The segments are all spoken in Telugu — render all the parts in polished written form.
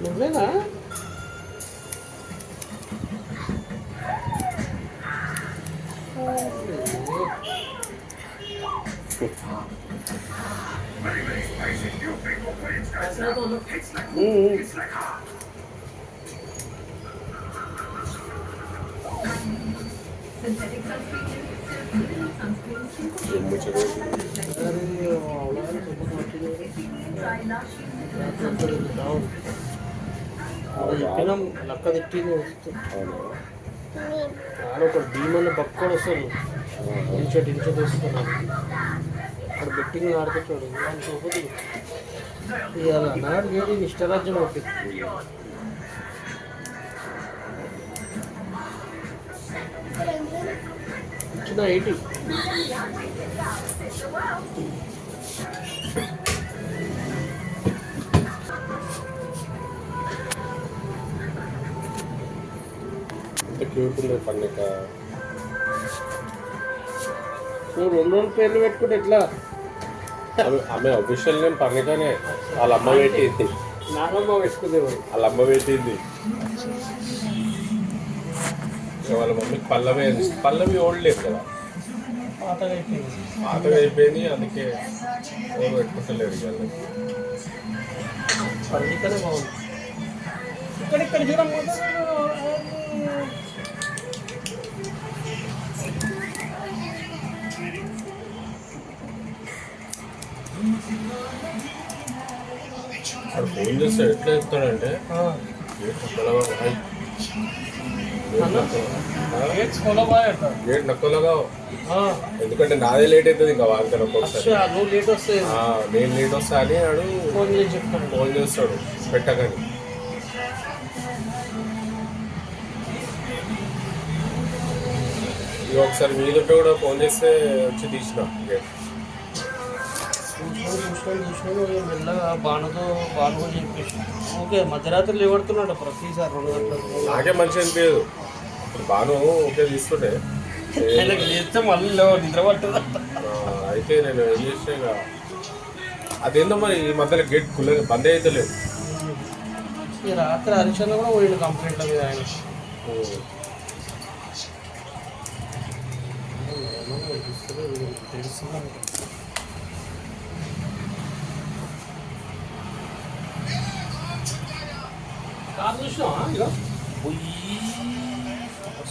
నువ్వేనా? చెప్పినాం లక్క తిట్టింది ఆయన ఒక డీమన్ పక్కడు వస్తాడు ఇంచోటి వస్తున్నాడు అక్కడ బెట్టింగ్ ఆడుతుంటాడు వాళ్ళు చూపుతుంది ఇవాళ నాడు వేడి ఇష్టరాజ్యం ఒకటి ఇచ్చిన 80 క్యూట్ ఉంది పండుగ. నువ్వు 2 రోజులు పేర్లు పెట్టుకుంటే ఎట్లా? ఆమె అఫీషియల్ నేమ్ పండుగనే. వాళ్ళ అమ్మ పెట్టింది. నానమ్మ పెట్టుకునేవాడు. వాళ్ళ అమ్మ పెట్టింది. వాళ్ళ మమ్మీకి పల్లవి ఓల్డ్ లేదు కదా, పాతగా అయిపోయింది. అందుకే ఎవరు పెట్టుకుంటలేరు. పండుగనే బాగుంది. ఇక్కడ చూడమ్మా. వాడు ఫోన్ చేస్తే ఎట్లా చెప్తాడంటే గేట్ నక్కలుగా. ఎందుకంటే నాదే లేట్ అవుతుంది ఇంకా వాళ్ళకి ఒక్కొక్కసారి. నేను లేట్ వస్తా అని వాడు ఫోన్ చేస్తాడు పెట్టగాని. ఇక ఒకసారి మీదంటే కూడా ఫోన్ చేస్తే వచ్చి తీసిన గేట్. చూసినాడు మెల్లగా బాణతో చెప్పేసి ఓకే మధ్యరాత్రి లేవడుతున్నాడు ప్రతిసారి 2 గంటలకు. నాకే మంచి అనిపించదు. బాను ఓకే తీసుకుంటే చేస్తే మళ్ళీ నిద్ర పట్టదు. అయితే నేను ఏం చేస్తే ఇక అదేందో మరి ఈ మధ్యలో గేట్ బంద్ అయితే లేదు. ఈ రాత్రి హరిచంద్ర కూడా పోయిండు కంప్లైంట్ల మీద. ఆయన తెలుస్తుంది. కార్ చూసినావా? ఇక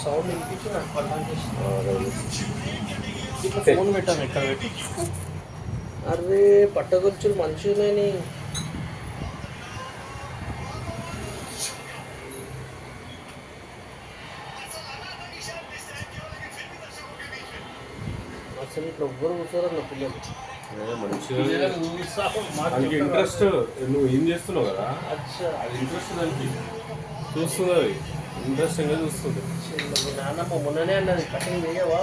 సౌండ్ వినిపించి నాకు పడ్డా ఇట్లా ఫోన్ పెట్టాను ఎక్కడ పెట్టి. అరే పట్టగొచ్చులు మంచిగానే. అసలు ఇట్లా ఎవ్వరు కూర్చోరన్న పిల్లలు మంచిగా ఇంట్రెస్ట్. నువ్వు ఏం చేస్తున్నావు కదా అది ఇంట్రెస్ట్, దానికి చూస్తుంది. అది ఇంట్రెస్టింగ్గా చూస్తుంది. నాన్నమ్మ మొన్ననే అన్నది కటింగ్ చేయవా.